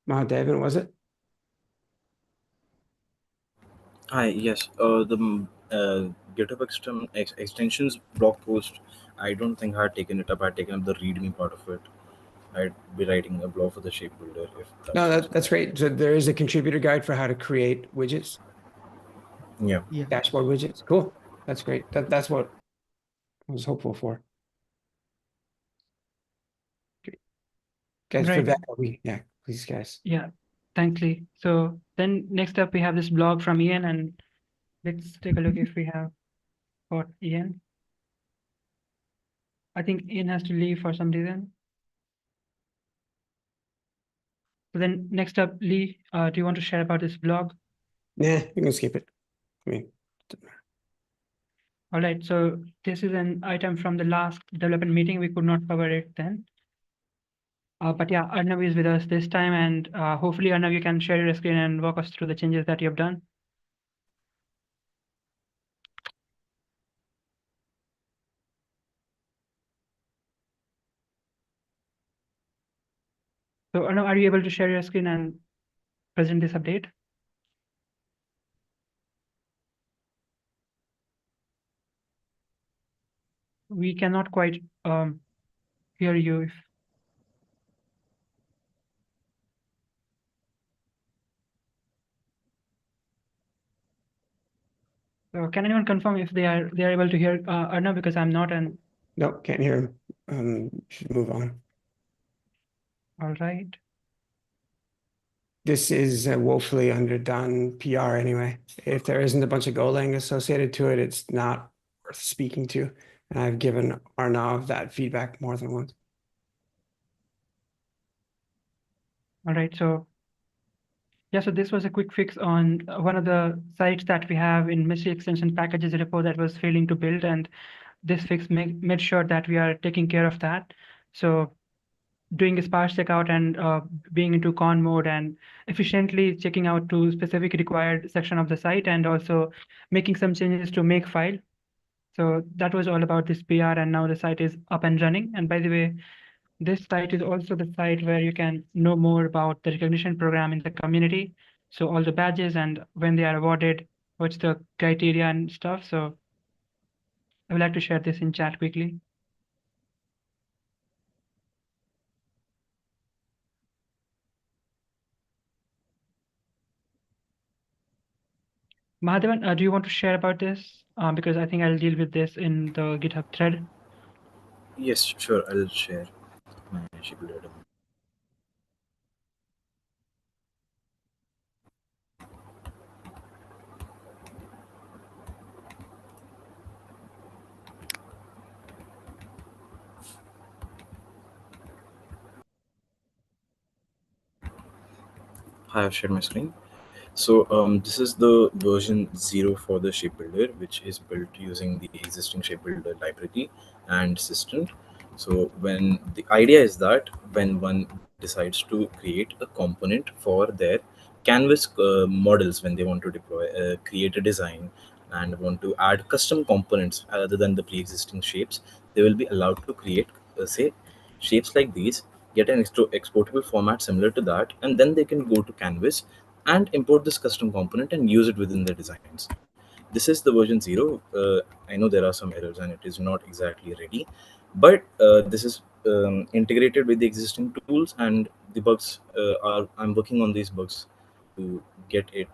Mahadevan, was it? Hi, yes. GitHub extensions blog post. I don't think I had taken it up. I had taken up the README part of it. I'd be writing a blog for the shape builder if that's No, possible. that's great. So there is a contributor guide for how to create widgets, Yeah. yeah. dashboard widgets. Cool. That's great. That's what I was hopeful for. Great. Guys, Right. yeah, please, guys. Yeah, thanks, Lee. So then next up, we have this blog from Ian, and let's take a look if we have got Ian. I think Ian has to leave for some reason. So then next up, Lee, do you want to share about this blog? Nah, you can skip it. I mean, All right, so this is an item from the last development meeting. We could not cover it then. But yeah, Arnav is with us this time, and hopefully, Arnav, you can share your screen and walk us through the changes that you have done. So Arnav, are you able to share your screen and present this update? We cannot quite hear you. So can anyone confirm if they are able to hear Arnav, because I'm not, and no, can't hear him. Should move on. all right. This is a woefully underdone PR anyway. If there isn't a bunch of Golang associated to it, it's not worth speaking to. And I've given Arnav that feedback more than once. All right, so yeah, so this was a quick fix on one of the sites that we have in Meshery extension packages repo that was failing to build, and this fix made sure that we are taking care of that. So doing a sparse checkout and being into con mode and efficiently checking out to specific required section of the site, and also making some changes to make file. So that was all about this PR, and now the site is up and running. And by the way, this site is also the site where you can know more about the recognition program in the community. So all the badges and when they are awarded, what's the criteria and stuff. So I would like to share this in chat quickly. Mahadevan, do you want to share about this? Because I think I'll deal with this in the GitHub thread. Yes, sure. I'll share my shape builder. Hi, I've shared my screen. So this is the version 0 for the shape builder, which is built using the existing shape builder library and system. So when the idea is that when one decides to create a component for their canvas models, when they want to deploy, create a design and want to add custom components other than the pre-existing shapes, they will be allowed to create, say, shapes like these, get an exportable format similar to that, and then they can go to canvas and import this custom component and use it within their designs. This is the version 0. I know there are some errors and it is not exactly ready, but this is integrated with the existing tools, and the bugs I'm working on these bugs to get it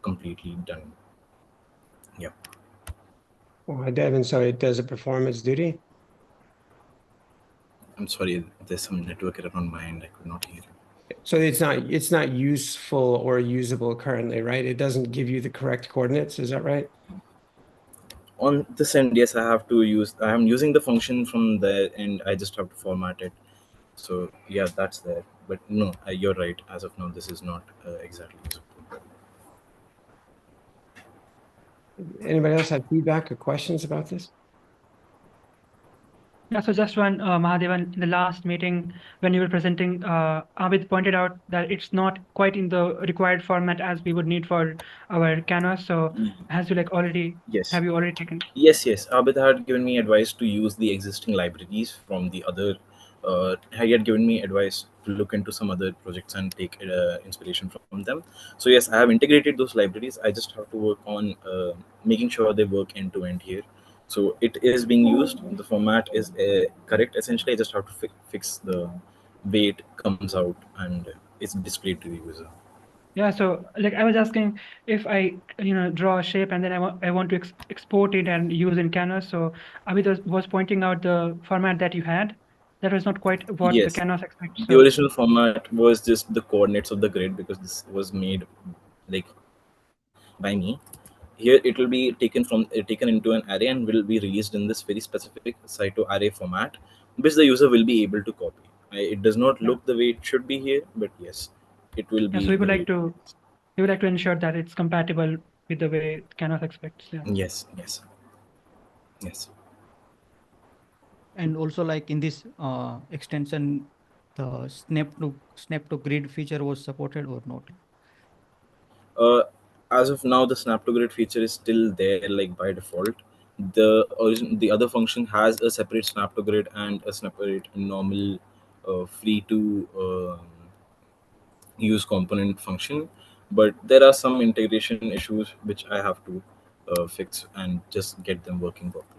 completely done. Yeah. Well, Devin, so it does a performance duty? I'm sorry, there's some network error on my end. I could not hear you. So it's not useful or usable currently, right? It doesn't give you the correct coordinates, is that right? On this end, yes, I'm using the function from there, and I just have to format it. So yeah, that's there. But no, you're right. As of now, this is not exactly usable. Anybody else have feedback or questions about this? Yeah, so just one, Mahadevan, in the last meeting, when you were presenting, Abid pointed out that it's not quite in the required format as we would need for our canvas. So has you like already, Yes. have you already taken? Yes. Abid had given me advice to use the existing libraries from the other. He had given me advice to look into some other projects and take inspiration from them. So yes, I have integrated those libraries. I just have to work on making sure they work end to end here. So it is being used. The format is correct. Essentially, I just have to fix the way it comes out and it's displayed to the user. Yeah, so like I was asking if I, draw a shape and then I want to export it and use in Canvas. So Abhi was pointing out the format that you had. That was not quite what the Yes, Canvas expects. the So original format was just the coordinates of the grid because this was made like by me. Here it will be taken into an array and will be released in this very specific cyto array format, which the user will be able to copy. It does not yeah, look the way it should be here, but yes, it will yeah. So be the way. we would like to ensure that it's compatible with the way Canvas expects. Yeah. Yes. And also like in this extension, the snap to grid feature was supported or not? Uh, as of now, the snap to grid feature is still there, like by default. The other function has a separate snap to grid and a separate normal free to use component function, but there are some integration issues which I have to fix and just get them working properly.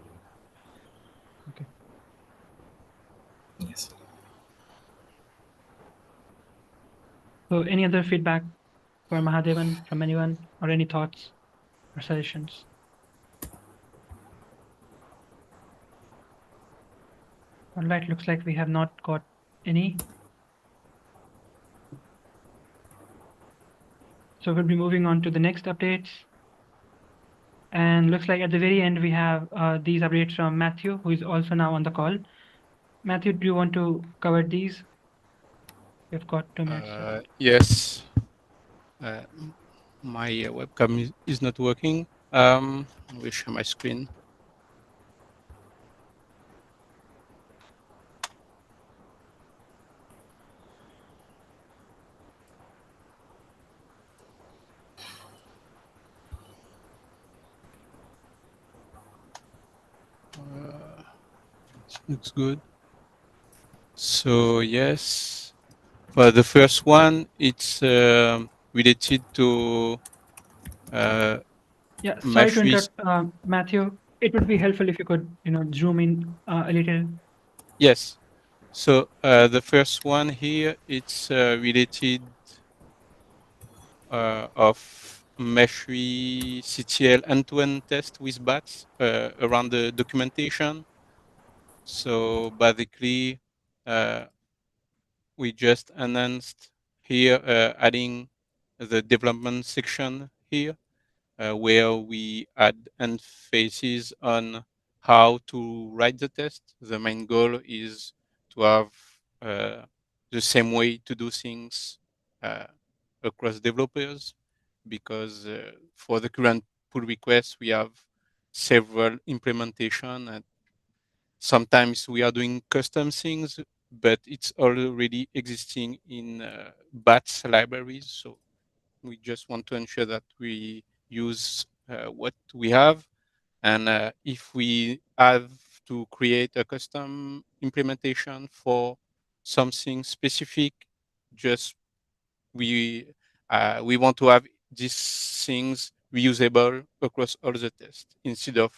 Okay. Yes. So any other feedback for Mahadevan from anyone or any thoughts or suggestions? All right, looks like we have not got any. So we'll be moving on to the next updates. And looks like at the very end, we have these updates from Matthew, who is also now on the call. Matthew, do you want to cover these? We've got 2 minutes left. Yes. My webcam is not working. I will share my screen. Looks good. So yes, for the first one, it's related to Yeah, sorry to Meshery. interrupt, Matthew. It would be helpful if you could, zoom in a little. Yes. So the first one here, it's related of Meshery CTL end-to-end test with bats around the documentation. So basically, we just announced here adding the development section here where we add emphasis on how to write the test. The main goal is to have the same way to do things uh, across developers because for the current pull request, we have several implementation and sometimes we are doing custom things, but it's already existing in BATS libraries. So we just want to ensure that we use what we have. And if we have to create a custom implementation for something specific, just we want to have these things reusable across all the tests instead of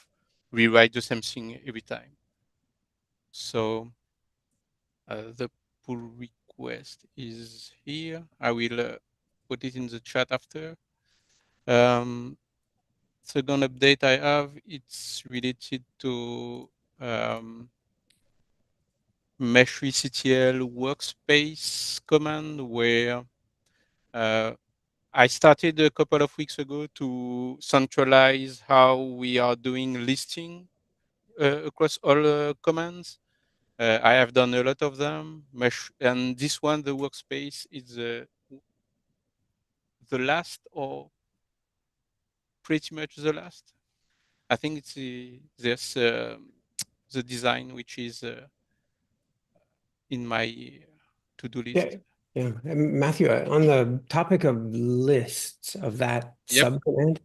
rewrite the same thing every time. So the pull request is here. I will put it in the chat after. Second update I have, it's related to Meshery CTL workspace command, where I started a couple of weeks ago to centralize how we are doing listing across all commands. I have done a lot of them. And this one, the workspace, is the last, or pretty much the last. I think it's this the design which is in my to-do list. Yeah, yeah. And Matthew, on the topic of lists of that Yep. subcommand,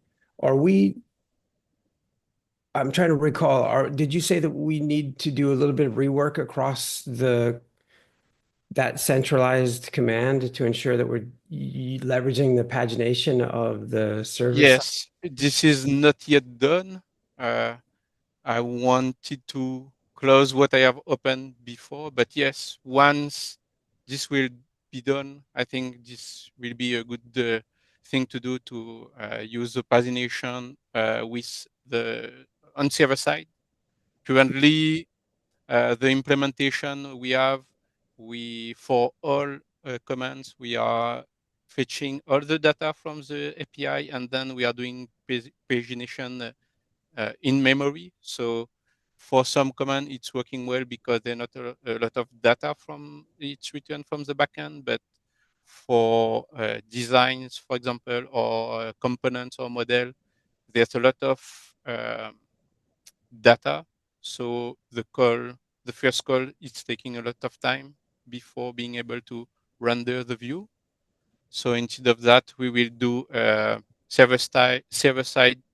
I'm trying to recall, did you say that we need to do a little bit of rework across that centralized command to ensure that we're leveraging the pagination of the service? Yes, this is not yet done. I wanted to close what I have opened before, but yes, once this will be done, I think this will be a good thing to do, to use the pagination with the on server side. Currently, the implementation we have, for all commands, we are fetching all the data from the API, and then we are doing pagination in memory. So for some command, it's working well because there are not a lot of data from it's returned from the backend. But for designs, for example, or components or model, there's a lot of data. So the first call, it's taking a lot of time before being able to render the view. So instead of that, we will do server-side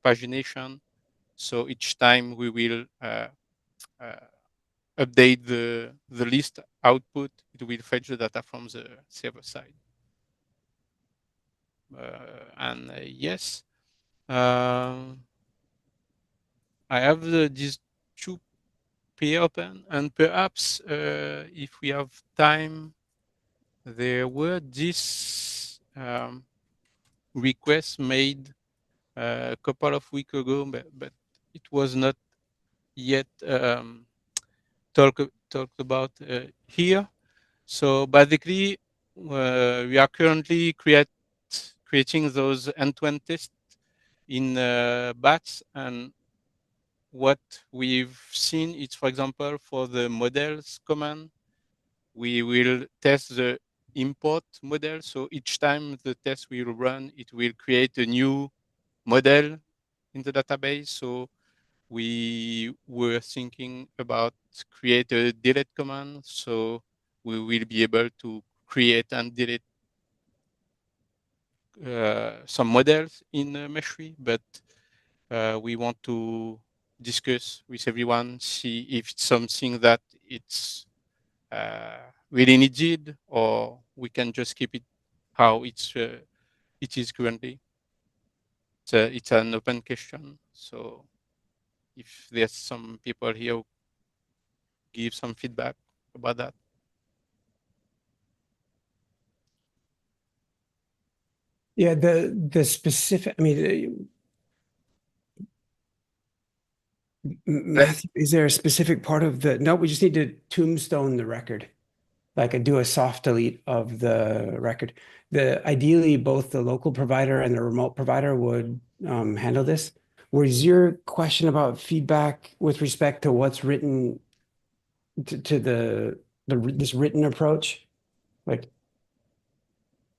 pagination. So each time we will update the list output, it will fetch the data from the server side. And yes, I have these two pair open, and perhaps if we have time, there were these requests made a couple of weeks ago, but it was not yet talked about here. So basically, we are currently creating those end-to-end tests in bats, and what we've seen is, for example, for the models command, we will test the import model. So each time the test will run, it will create a new model in the database. So we were thinking about create a delete command, so we will be able to create and delete some models in Meshery, but we want to discuss with everyone, see if it's something that it's really needed, or we can just keep it how it is currently. It's an open question, so if there's some people here who give some feedback about that. Yeah, the specific, I mean, Matthew, is there a specific part of no, we just need to tombstone the record, like do a soft delete of the record. Ideally, both the local provider and the remote provider would handle this. Was your question about feedback with respect to what's written to this written approach? Like,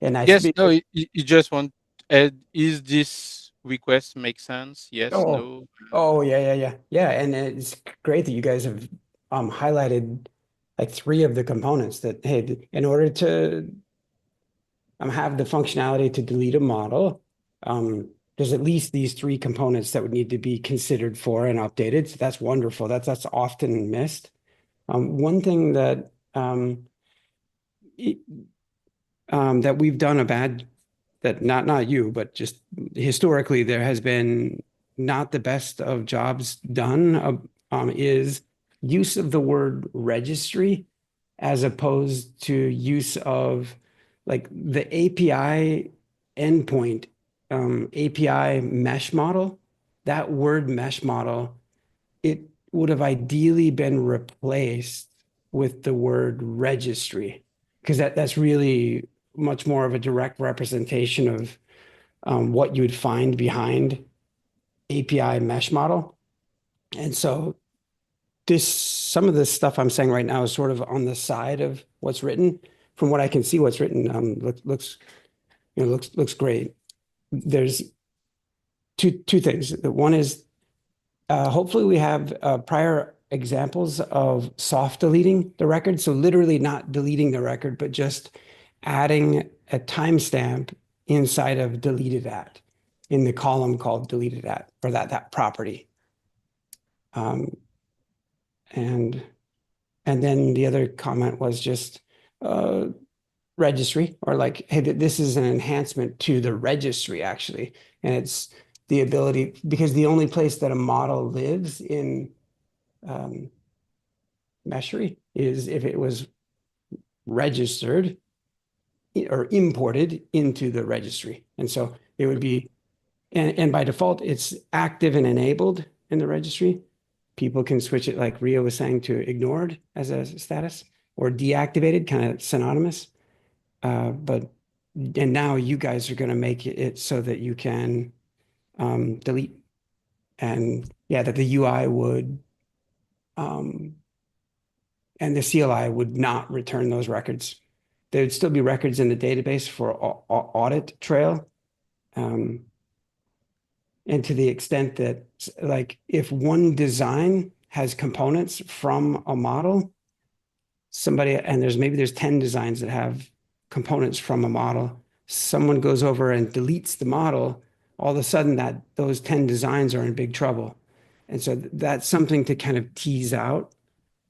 and Yes, no, you just want add, is this request make sense? Yes, no. Yeah. And it's great that you guys have highlighted like 3 of the components that, hey, in order to have the functionality to delete a model, there's at least these 3 components that would need to be considered for and updated. So that's wonderful. That's often missed. One thing that that we've done that not you, but just historically there has been not the best of jobs done is use of the word registry as opposed to use of like the API endpoint API mesh model, that word mesh model, it would have ideally been replaced with the word registry, because that's really much more of a direct representation of what you would find behind API mesh model. And so some of this stuff I'm saying right now is sort of on the side of what's written. From what I can see, what's written looks great. There's two things. One is hopefully we have prior examples of soft deleting the record. So literally not deleting the record, but just adding a timestamp inside of deleted at in the column called deleted at for that property. And then the other comment was just registry, or like, hey, this is an enhancement to the registry actually. And it's the ability, because the only place that a model lives in Meshery is if it was registered or imported into the registry. And so it would be, and by default, it's active and enabled in the registry. People can switch it, like Rio was saying, to ignored as a status, or deactivated, kind of synonymous. And now you guys are going to make it so that you can delete, and yeah, that the UI would and the CLI would not return those records. There would still be records in the database for audit trail. And to the extent that, like, if one design has components from a model, and there's 10 designs that have components from a model, someone goes over and deletes the model, all of a sudden those 10 designs are in big trouble. And so that's something to kind of tease out,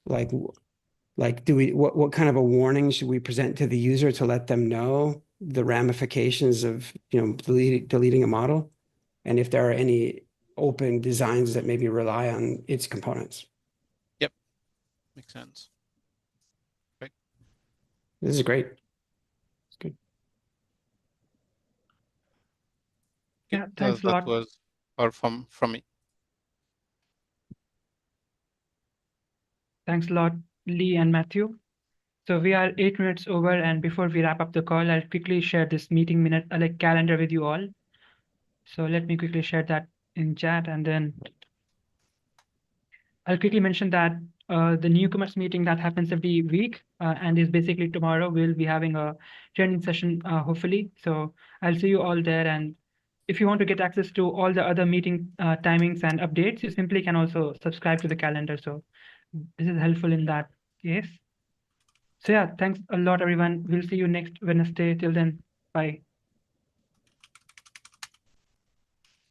like what kind of a warning should we present to the user to let them know the ramifications of deleting a model, and if there are any open designs that maybe rely on its components. Yep, makes sense. Right. This is great. It's good. Yeah, thanks a lot. That was all from me. Thanks a lot, Lee and Matthew. So we are 8 minutes over, and before we wrap up the call, I'll quickly share this meeting minute calendar with you all. So let me quickly share that in chat, and then I'll quickly mention that the newcomers meeting that happens every week and is basically tomorrow, we'll be having a training session, hopefully. So I'll see you all there. And if you want to get access to all the other meeting timings and updates, you simply can also subscribe to the calendar. So this is helpful in that case. So yeah, thanks a lot, everyone. We'll see you next Wednesday. Till then, bye.